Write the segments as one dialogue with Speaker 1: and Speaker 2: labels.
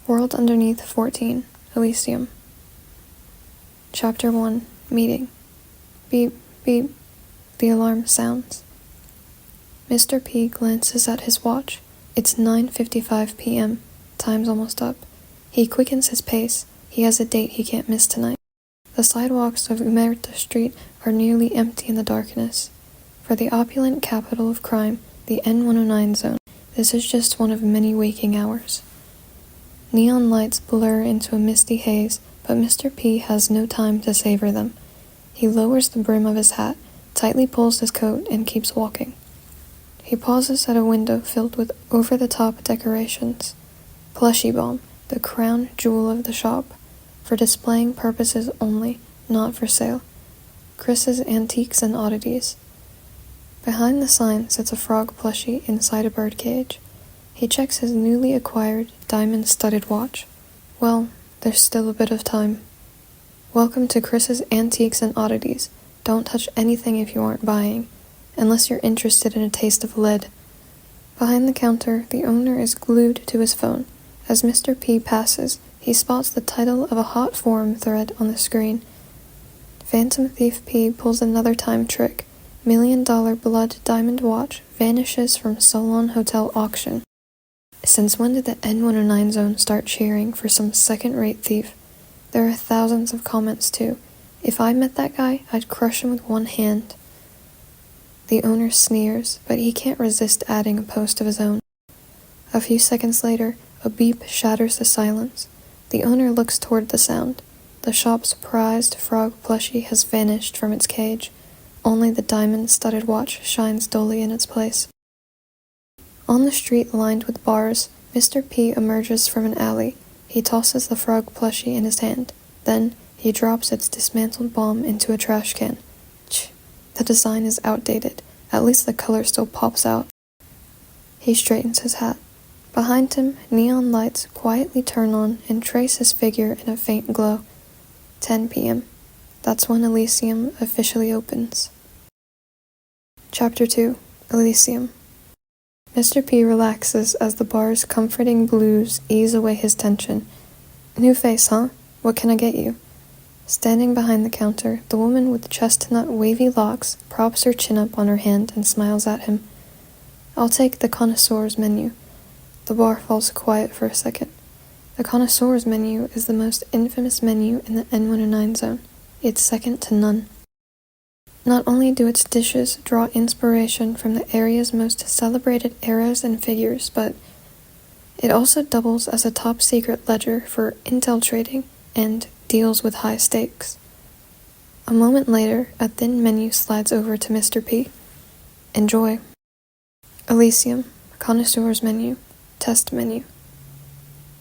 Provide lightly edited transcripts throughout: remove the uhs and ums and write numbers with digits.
Speaker 1: World Underneath 14, Elysium. Chapter 1, Meeting. Beep, beep. The alarm sounds. Mr. P glances at his watch. It's 9:55 p.m. Time's almost up. He quickens his pace. He has a date he can't miss tonight. The sidewalks of Umerta Street are nearly empty in the darkness. For the opulent capital of crime, the N109 zone, this is just one of many waking hours. Neon lights blur into a misty haze, but Mr. P has no time to savor them. He lowers the brim of his hat, tightly pulls his coat, and keeps walking. He pauses at a window filled with over-the-top decorations. Plushy Bomb, the crown jewel of the shop, for displaying purposes only, not for sale. Chris's Antiques and Oddities. Behind the sign sits a frog plushie inside a birdcage. He checks his newly acquired diamond-studded watch. Well, there's still a bit of time. Welcome to Chris's Antiques and Oddities. Don't touch anything if you aren't buying, unless you're interested in a taste of lead. Behind the counter, the owner is glued to his phone. As Mr. P passes, he spots the title of a hot forum thread on the screen. Phantom Thief P pulls another time trick. $1 million blood diamond watch vanishes from Solon Hotel auction. Since when did the N109 zone start cheering for some second-rate thief? There are thousands of comments too. If I met that guy, I'd crush him with one hand. The owner sneers, but he can't resist adding a post of his own. A few seconds later, a beep shatters the silence. The owner looks toward the sound. The shop's prized frog plushie has vanished from its cage. Only the diamond-studded watch shines dully in its place. On the street lined with bars, Mr. P emerges from an alley. He tosses the frog plushie in his hand. Then, he drops its dismantled bomb into a trash can. The design is outdated. At least the color still pops out. He straightens his hat. Behind him, neon lights quietly turn on and trace his figure in a faint glow. 10 p.m. That's when Elysium officially opens. Chapter 2, Elysium. Mr. P relaxes as the bar's comforting blues ease away his tension. New face, huh? What can I get you? Standing behind the counter, the woman with chestnut wavy locks props her chin up on her hand and smiles at him. I'll take the connoisseur's menu. The bar falls quiet for a second. The connoisseur's menu is the most infamous menu in the N109 zone. It's second to none. Not only do its dishes draw inspiration from the area's most celebrated eras and figures, but it also doubles as a top-secret ledger for intel trading and deals with high stakes. A moment later, a thin menu slides over to Mr. P. Enjoy. Elysium, connoisseur's menu, test menu.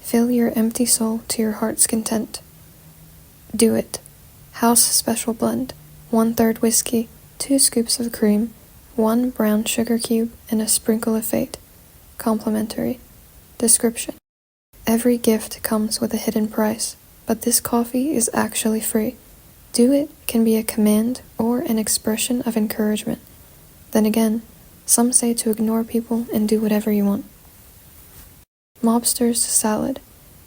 Speaker 1: Fill your empty soul to your heart's content. Do it. House special blend. 1/3 whiskey, 2 scoops of cream, 1 brown sugar cube, and a sprinkle of fate. Complimentary. Description. Every gift comes with a hidden price, but this coffee is actually free. Do it can be a command or an expression of encouragement. Then again, some say to ignore people and do whatever you want. Mobster's salad.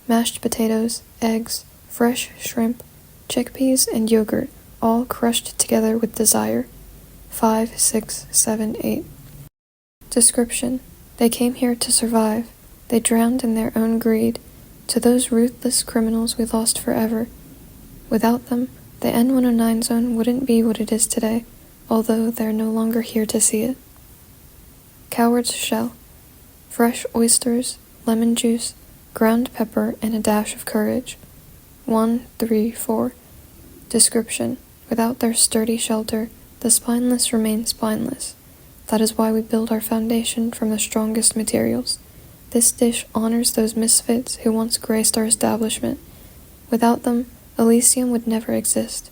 Speaker 1: Mashed potatoes, eggs, fresh shrimp, chickpeas, and yogurt, all crushed together with desire. 5, 6, 7, 8. Description. They came here to survive. They drowned in their own greed. To those ruthless criminals we lost forever. Without them, the N109 zone wouldn't be what it is today, although they're no longer here to see it. Coward's shell. Fresh oysters, lemon juice, ground pepper, and a dash of courage. 1, 3, 4. Description. Without their sturdy shelter, the spineless remain spineless. That is why we build our foundation from the strongest materials. This dish honors those misfits who once graced our establishment. Without them, Elysium would never exist.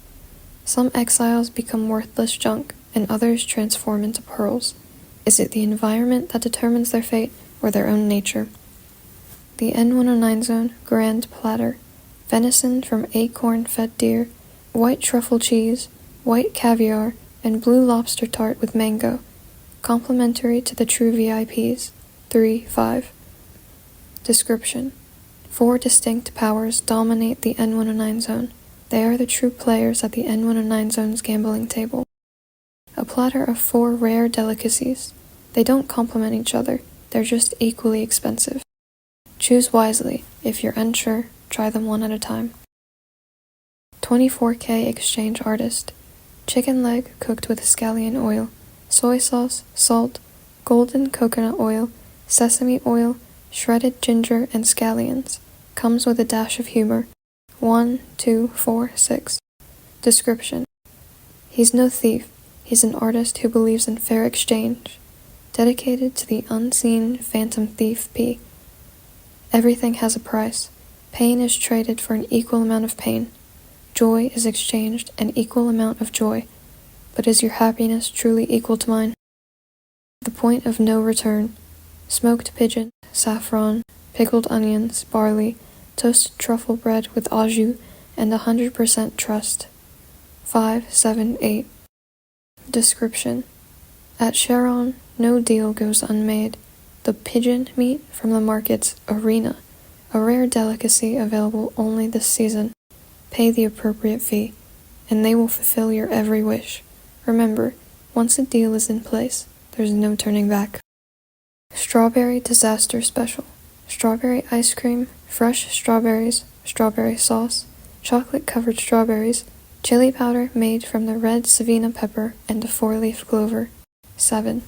Speaker 1: Some exiles become worthless junk, and others transform into pearls. Is it the environment that determines their fate, or their own nature? The N109 zone grand platter. Venison from acorn-fed deer, white truffle cheese, white caviar, and blue lobster tart with mango. Complimentary to the true VIPs. 3, 5. Description. Four distinct powers dominate the N109 zone. They are the true players at the N109 zone's gambling table. A platter of four rare delicacies. They don't complement each other, they're just equally expensive. Choose wisely. If you're unsure, try them one at a time. 24K exchange artist. Chicken leg cooked with scallion oil, soy sauce, salt, golden coconut oil, sesame oil, shredded ginger, and scallions. Comes with a dash of humor. 1, 2, 4, 6. Description. He's no thief. He's an artist who believes in fair exchange. Dedicated to the unseen phantom thief P. Everything has a price. Pain is traded for an equal amount of pain. Joy is exchanged an equal amount of joy. But is your happiness truly equal to mine? The point of no return. Smoked pigeon, saffron, pickled onions, barley, toasted truffle bread with au jus, and 100% trust. 5, 7, 8. Description. At Sharon, no deal goes unmade. The pigeon meat from the market's arena, a rare delicacy available only this season. Pay the appropriate fee, and they will fulfill your every wish. Remember, once a deal is in place, there's no turning back. Strawberry Disaster Special. Strawberry ice cream, fresh strawberries, strawberry sauce, chocolate-covered strawberries, chili powder made from the red Savina pepper and a 4-leaf clover. 7.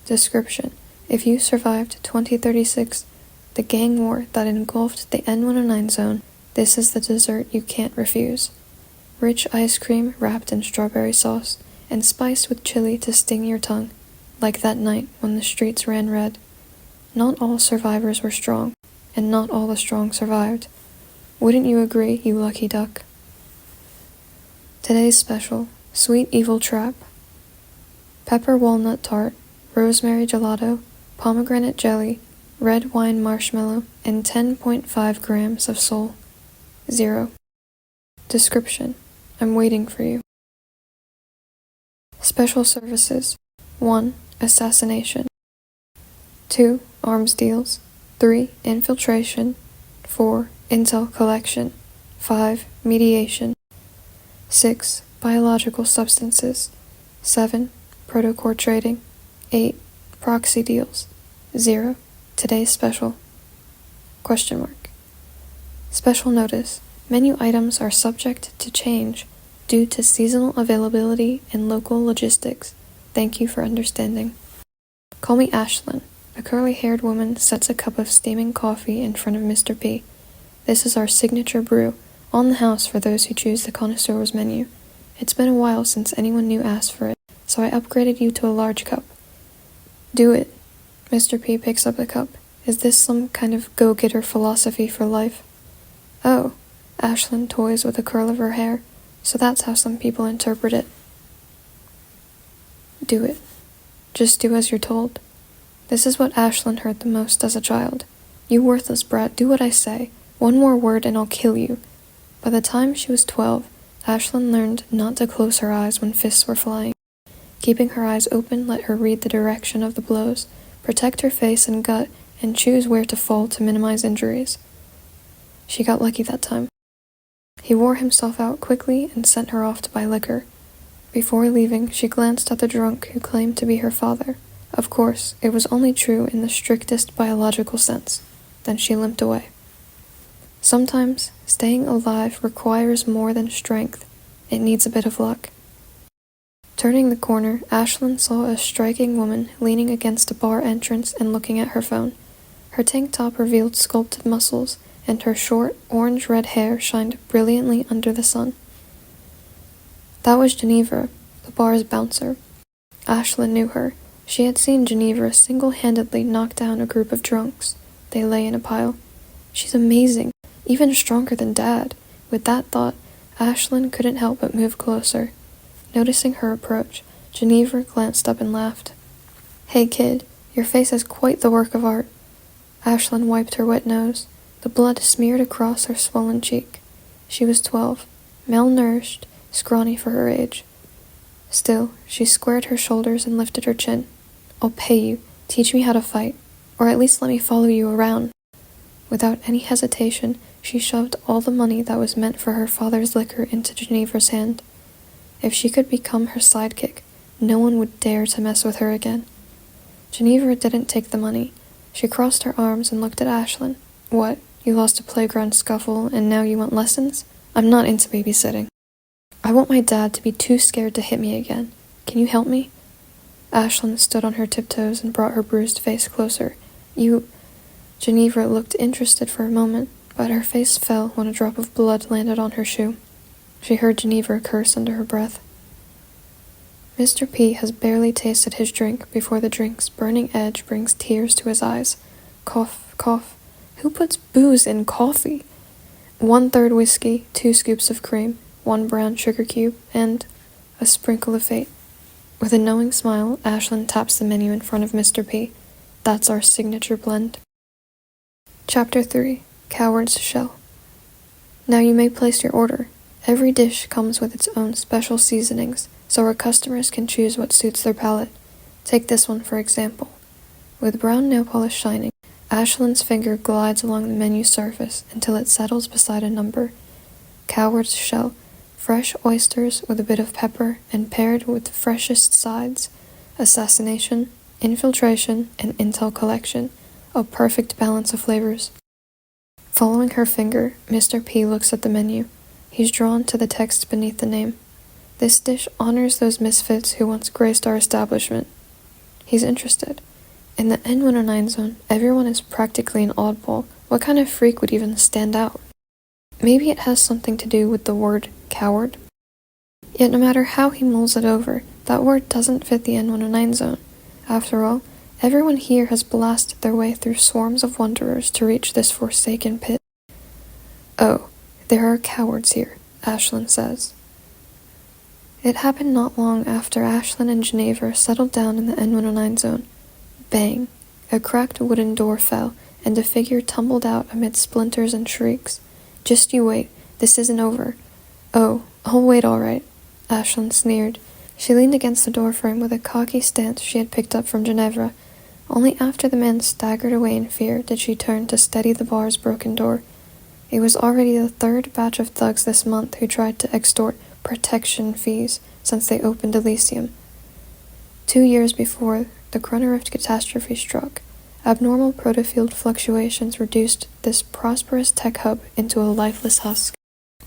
Speaker 1: Description. If you survived 2036, the gang war that engulfed the N109 zone, this is the dessert you can't refuse. Rich ice cream wrapped in strawberry sauce and spiced with chili to sting your tongue, like that night when the streets ran red. Not all survivors were strong, and not all the strong survived. Wouldn't you agree, you lucky duck? Today's special, Sweet Evil Trap. Pepper walnut tart, rosemary gelato, pomegranate jelly, red wine marshmallow, and 10.5 grams of Sol. 0. Description. I'm waiting for you. Special services. 1. Assassination. 2. Arms deals. 3. Infiltration. 4. Intel collection. 5. Mediation. 6. Biological substances. 7. Protocore trading. 8. Proxy deals. 0. Today's special. Question mark. Special notice. Menu items are subject to change due to seasonal availability and local logistics. Thank you for understanding. Call me Ashlyn. A curly-haired woman sets a cup of steaming coffee in front of Mr. P. This is our signature brew, on the house for those who choose the connoisseur's menu. It's been a while since anyone new asked for it, so I upgraded you to a large cup. Do it. Mr. P picks up the cup. Is this some kind of go-getter philosophy for life? Oh, Ashlyn toys with a curl of her hair, so that's how some people interpret it. Do it. Just do as you're told. This is what Ashlyn heard the most as a child. You worthless brat, do what I say. One more word and I'll kill you. By the time she was 12, Ashlyn learned not to close her eyes when fists were flying. Keeping her eyes open let her read the direction of the blows, protect her face and gut, and choose where to fall to minimize injuries. She got lucky that time. He wore himself out quickly and sent her off to buy liquor. Before leaving, she glanced at the drunk who claimed to be her father. Of course, it was only true in the strictest biological sense. Then she limped away. Sometimes, staying alive requires more than strength. It needs a bit of luck. Turning the corner, Ashlyn saw a striking woman leaning against a bar entrance and looking at her phone. Her tank top revealed sculpted muscles, and her short, orange-red hair shined brilliantly under the sun. That was Genevra, the bar's bouncer. Ashlyn knew her. She had seen Genevra single-handedly knock down a group of drunks. They lay in a pile. She's amazing, even stronger than Dad. With that thought, Ashlyn couldn't help but move closer. Noticing her approach, Genevra glanced up and laughed. Hey kid, your face is quite the work of art. Ashlyn wiped her wet nose. The blood smeared across her swollen cheek. She was 12, malnourished, scrawny for her age. Still, she squared her shoulders and lifted her chin. I'll pay you. Teach me how to fight. Or at least let me follow you around. Without any hesitation, she shoved all the money that was meant for her father's liquor into Ginevra's hand. If she could become her sidekick, no one would dare to mess with her again. Ginevra didn't take the money. She crossed her arms and looked at Ashlyn. What, you lost a playground scuffle and now you want lessons? I'm not into babysitting. I want my dad to be too scared to hit me again. Can you help me? Ashlyn stood on her tiptoes and brought her bruised face closer. Ginevra looked interested for a moment, but her face fell when a drop of blood landed on her shoe. She heard Ginevra curse under her breath. Mr. P has barely tasted his drink before the drink's burning edge brings tears to his eyes. Cough, cough. Who puts booze in coffee? 1/3 whiskey, 2 scoops of cream, 1 brown sugar cube, and a sprinkle of fate. With a knowing smile, Ashlyn taps the menu in front of Mr. P. That's our signature blend. Chapter 3. Coward's Shell. Now you may place your order. Every dish comes with its own special seasonings, so our customers can choose what suits their palate. Take this one for example. With brown nail polish shining, Ashlyn's finger glides along the menu surface until it settles beside a number. Coward's Shell. Fresh oysters with a bit of pepper and paired with the freshest sides. Assassination, infiltration, and intel collection. A perfect balance of flavors. Following her finger, Mr. P looks at the menu. He's drawn to the text beneath the name. This dish honors those misfits who once graced our establishment. He's interested. In the N109 zone, everyone is practically an oddball. What kind of freak would even stand out? Maybe it has something to do with the word coward. Yet no matter how he mulls it over, that word doesn't fit the N109 zone. After all, everyone here has blasted their way through swarms of wanderers to reach this forsaken pit. Oh, there are cowards here, Ashlyn says. It happened not long after Ashlyn and Ginevra settled down in the N109 zone. Bang! A cracked wooden door fell, and a figure tumbled out amid splinters and shrieks. Just you wait, this isn't over. Oh, I'll wait all right, Ashlyn sneered. She leaned against the doorframe with a cocky stance she had picked up from Ginevra. Only after the man staggered away in fear did she turn to steady the bar's broken door. It was already the 3rd batch of thugs this month who tried to extort protection fees since they opened Elysium. 2 years before the Cronerift catastrophe struck, abnormal protofield fluctuations reduced this prosperous tech hub into a lifeless husk.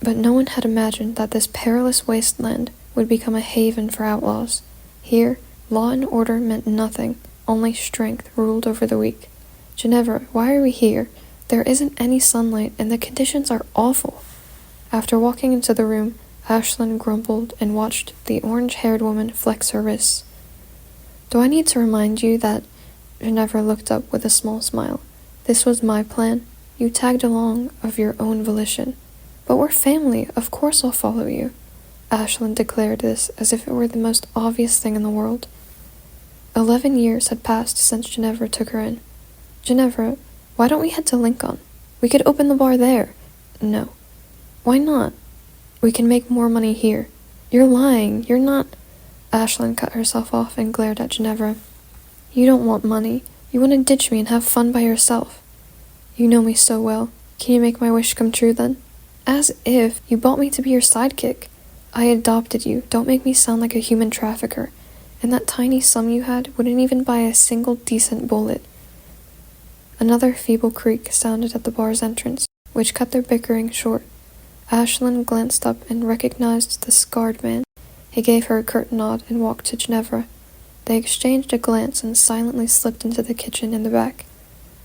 Speaker 1: But no one had imagined that this perilous wasteland would become a haven for outlaws. Here, law and order meant nothing, only strength ruled over the weak. Ginevra, why are we here? There isn't any sunlight and the conditions are awful. After walking into the room, Ashlyn grumbled and watched the orange-haired woman flex her wrists. Do I need to remind you that... Ginevra looked up with a small smile. This was my plan. You tagged along of your own volition. But we're family, of course I'll follow you. Ashlyn declared this as if it were the most obvious thing in the world. 11 years had passed since Ginevra took her in. Ginevra, why don't we head to Lincoln? We could open the bar there. No. Why not? We can make more money here. You're lying. You're not... Ashlyn cut herself off and glared at Ginevra. You don't want money. You want to ditch me and have fun by yourself. You know me so well. Can you make my wish come true then? As if you bought me to be your sidekick. I adopted you. Don't make me sound like a human trafficker. And that tiny sum you had wouldn't even buy a single decent bullet. Another feeble creak sounded at the bar's entrance, which cut their bickering short. Ashlyn glanced up and recognized the scarred man. He gave her a curt nod and walked to Ginevra. They exchanged a glance and silently slipped into the kitchen in the back.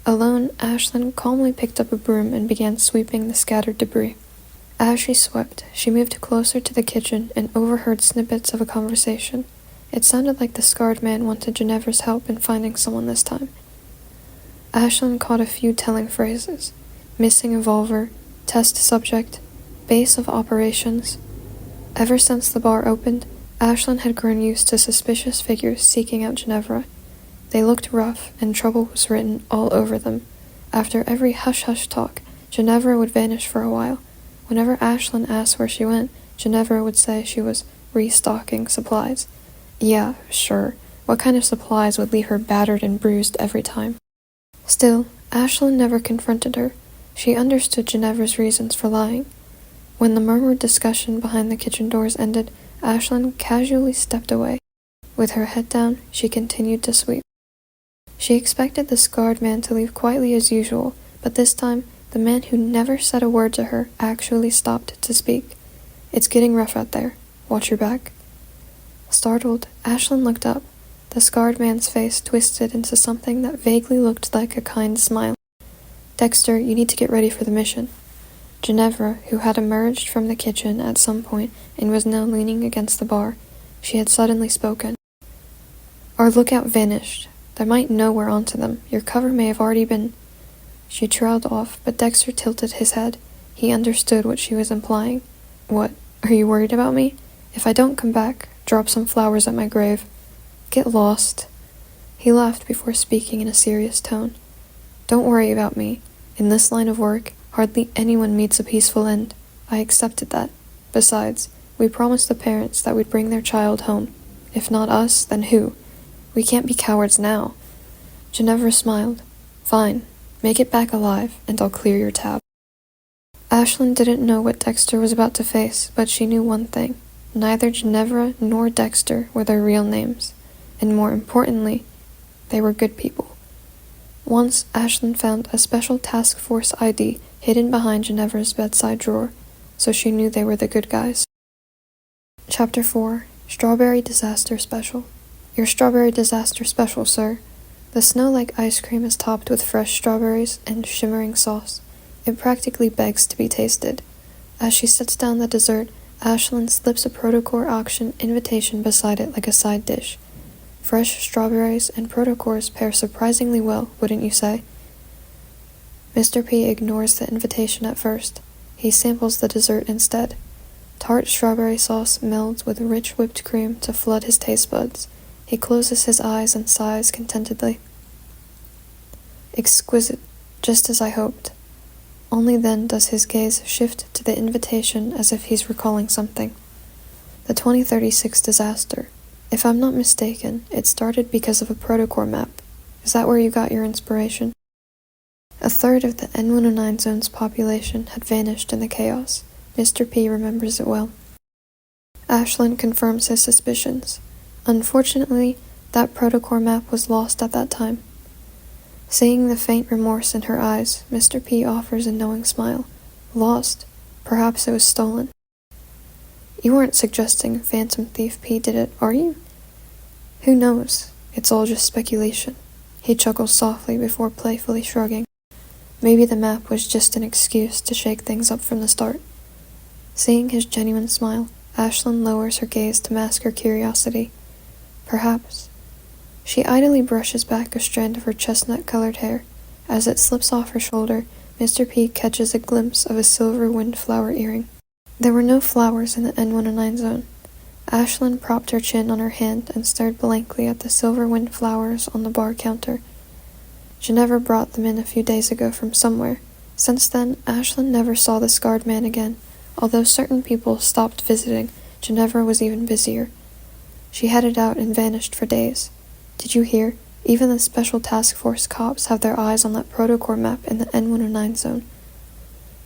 Speaker 1: Alone, Ashlyn calmly picked up a broom and began sweeping the scattered debris. As she swept, she moved closer to the kitchen and overheard snippets of a conversation. It sounded like the scarred man wanted Ginevra's help in finding someone this time. Ashlyn caught a few telling phrases. Missing evolver, test subject, base of operations. Ever since the bar opened, Ashlyn had grown used to suspicious figures seeking out Ginevra. They looked rough, and trouble was written all over them. After every hush-hush talk, Ginevra would vanish for a while. Whenever Ashlyn asked where she went, Ginevra would say she was restocking supplies. Yeah, sure. What kind of supplies would leave her battered and bruised every time? Still, Ashlyn never confronted her. She understood Ginevra's reasons for lying. When the murmured discussion behind the kitchen doors ended, Ashlyn casually stepped away. With her head down, she continued to sweep. She expected the scarred man to leave quietly as usual, but this time, the man who never said a word to her actually stopped to speak. "It's getting rough out there. Watch your back." Startled, Ashlyn looked up. The scarred man's face twisted into something that vaguely looked like a kind smile. "Dexter, you need to get ready for the mission." Ginevra, who had emerged from the kitchen at some point and was now leaning against the bar, she had suddenly spoken. "Our lookout vanished. They might know we're onto them. Your cover may have already been—" She trailed off, but Dexter tilted his head. He understood what she was implying. "What? Are you worried about me? If I don't come back, drop some flowers at my grave. Get lost." He laughed before speaking in a serious tone. "Don't worry about me. In this line of work, hardly anyone meets a peaceful end. I accepted that. Besides, we promised the parents that we'd bring their child home. If not us, then who? We can't be cowards now." Ginevra smiled. "Fine. Make it back alive, and I'll clear your tab." Ashlyn didn't know what Dexter was about to face, but she knew one thing. Neither Ginevra nor Dexter were their real names. And more importantly, they were good people. Once, Ashlyn found a special task force ID hidden behind Ginevra's bedside drawer, so she knew they were the good guys. Chapter 4. Strawberry Disaster Special. Your Strawberry Disaster Special, sir. The snow-like ice cream is topped with fresh strawberries and shimmering sauce. It practically begs to be tasted. As she sets down the dessert, Ashlyn slips a Protocore auction invitation beside it like a side dish. Fresh strawberries and protocores pair surprisingly well, wouldn't you say? Mr. P ignores the invitation at first. He samples the dessert instead. Tart strawberry sauce melds with rich whipped cream to flood his taste buds. He closes his eyes and sighs contentedly. Exquisite, just as I hoped. Only then does his gaze shift to the invitation as if he's recalling something. The 2036 disaster. If I'm not mistaken, it started because of a Protocore map. Is that where you got your inspiration? A third of the N109 zone's population had vanished in the chaos. Mr. P remembers it well. Ashlyn confirms his suspicions. Unfortunately, that Protocore map was lost at that time. Seeing the faint remorse in her eyes, Mr. P offers a knowing smile. Lost? Perhaps it was stolen. You aren't suggesting Phantom Thief P did it, are you? Who knows? It's all just speculation. He chuckles softly before playfully shrugging. Maybe the map was just an excuse to shake things up from the start. Seeing his genuine smile, Ashlyn lowers her gaze to mask her curiosity. Perhaps. She idly brushes back a strand of her chestnut-colored hair. As it slips off her shoulder, Mr. P catches a glimpse of a silver windflower earring. There were no flowers in the N109 zone. Ashlyn propped her chin on her hand and stared blankly at the silver windflowers on the bar counter. Ginevra brought them in a few days ago from somewhere. Since then, Ashlyn never saw the scarred man again. Although certain people stopped visiting, Ginevra was even busier. She headed out and vanished for days. Did you hear? Even the Special Task Force cops have their eyes on that Protocore map in the N109 zone.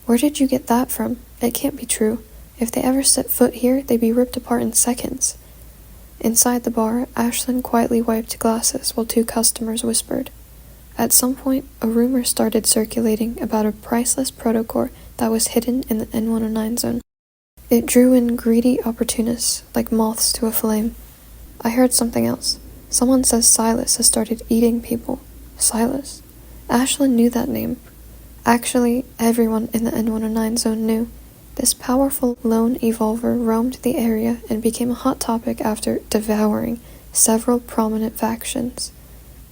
Speaker 1: Where did you get that from? It can't be true. If they ever set foot here, they'd be ripped apart in seconds. Inside the bar, Ashlyn quietly wiped glasses while two customers whispered. At some point, a rumor started circulating about a priceless Protocore that was hidden in the N109 zone. It drew in greedy opportunists, like moths to a flame. I heard something else. Someone says Silas has started eating people. Silas? Ashlyn knew that name. Actually, everyone in the N109 zone knew. This powerful lone evolver roamed the area and became a hot topic after devouring several prominent factions.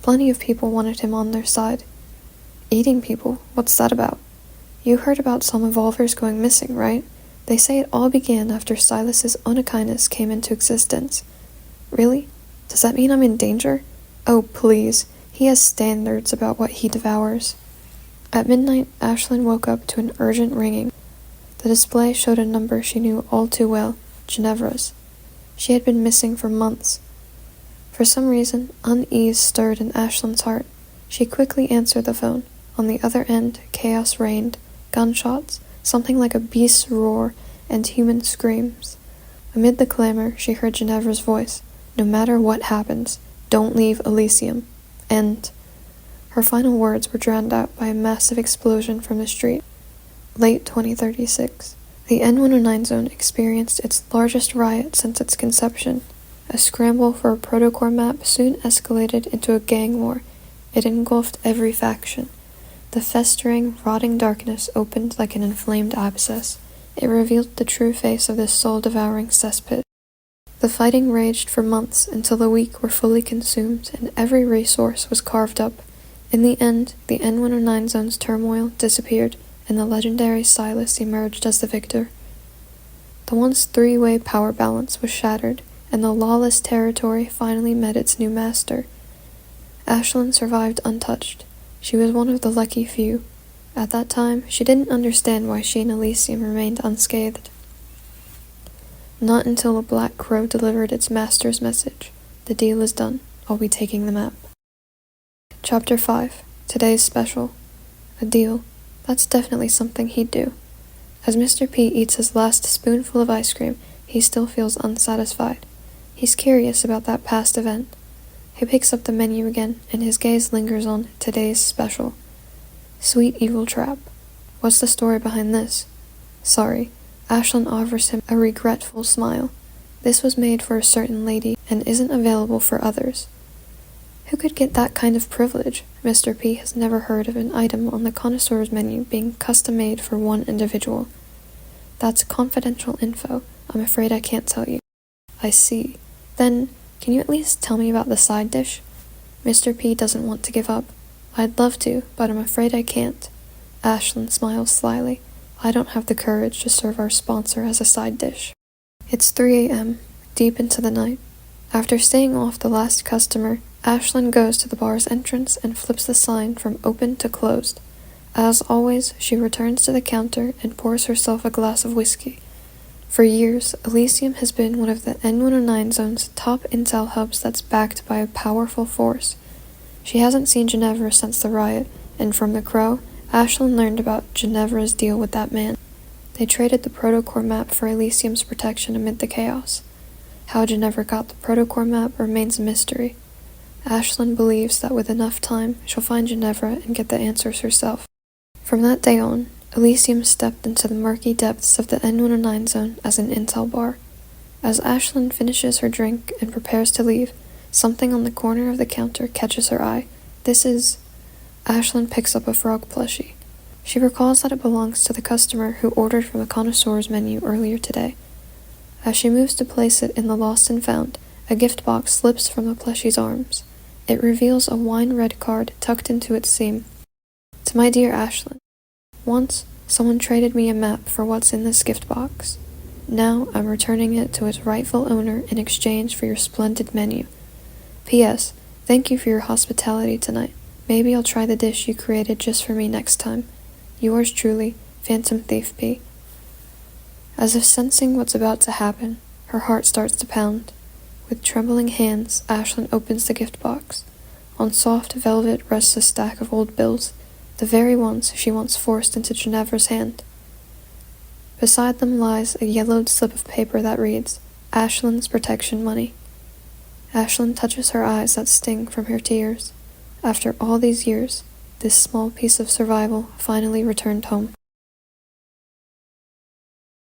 Speaker 1: Plenty of people wanted him on their side. Eating people? What's that about? You heard about some evolvers going missing, right? They say it all began after Silas's Onakindness came into existence. Really? Does that mean I'm in danger? Oh, please. He has standards about what he devours. At midnight, Ashlyn woke up to an urgent ringing. The display showed a number she knew all too well, Ginevra's. She had been missing for months. For some reason, unease stirred in Ashlyn's heart. She quickly answered the phone. On the other end, chaos reigned. gunshots, something like a beast's roar, and human screams. Amid the clamor, she heard Ginevra's voice. "No matter what happens, don't leave Elysium." And her final words were drowned out by a massive explosion from the street. Late 2036. The N109 zone experienced its largest riot since its conception. A scramble for a protocore map soon escalated into a gang war. It engulfed every faction. The festering, rotting darkness opened like an inflamed abscess. It revealed the true face of this soul-devouring cesspit. The fighting raged for months until the weak were fully consumed and every resource was carved up. In the end, the N109 zone's turmoil disappeared and the legendary Silas emerged as the victor. The once three-way power balance was shattered, and the lawless territory finally met its new master. Ashlyn survived untouched. She was one of the lucky few. At that time, she didn't understand why she and Elysium remained unscathed. Not until a black crow delivered its master's message. "The deal is done. I'll be taking the map." Chapter 5. Today's special. A deal. That's definitely something he'd do. As Mr. P eats his last spoonful of ice cream, he still feels unsatisfied. He's curious about that past event. He picks up the menu again, and his gaze lingers on today's special. Sweet Evil Trap. What's the story behind this? Sorry. Ashlyn offers him a regretful smile. This was made for a certain lady and isn't available for others. Who could get that kind of privilege? Mr. P has never heard of an item on the connoisseur's menu being custom-made for one individual. That's confidential info. I'm afraid I can't tell you. I see. Then, can you at least tell me about the side dish? Mr. P doesn't want to give up. I'd love to, but I'm afraid I can't. Ashlyn smiles slyly. I don't have the courage to serve our sponsor as a side dish. It's 3 a.m., deep into the night. After staying off the last customer, Ashlyn goes to the bar's entrance and flips the sign from open to closed. As always, she returns to the counter and pours herself a glass of whiskey. For years, Elysium has been one of the N109 zone's top intel hubs that's backed by a powerful force. She hasn't seen Ginevra since the riot, and from the Crow, Ashlyn learned about Ginevra's deal with that man. They traded the protocore map for Elysium's protection amid the chaos. How Ginevra got the protocore map remains a mystery. Ashlyn believes that with enough time, she'll find Ginevra and get the answers herself. From that day on, Elysium stepped into the murky depths of the N109 zone as an intel bar. As Ashlyn finishes her drink and prepares to leave, something on the corner of the counter catches her eye. This is... Ashlyn picks up a frog plushie. She recalls that it belongs to the customer who ordered from the connoisseur's menu earlier today. As she moves to place it in the lost and found, a gift box slips from the plushie's arms. It reveals a wine-red card tucked into its seam. To my dear Ashlyn, once, someone traded me a map for what's in this gift box. Now, I'm returning it to its rightful owner in exchange for your splendid menu. P.S. Thank you for your hospitality tonight. Maybe I'll try the dish you created just for me next time. Yours truly, Phantom Thief P. As if sensing what's about to happen, her heart starts to pound. With trembling hands, Ashlyn opens the gift box. On soft velvet rests a stack of old bills, the very ones she once forced into Ginevra's hand. Beside them lies a yellowed slip of paper that reads, Ashlyn's protection money. Ashlyn touches her eyes that sting from her tears. After all these years, this small piece of survival finally returned home.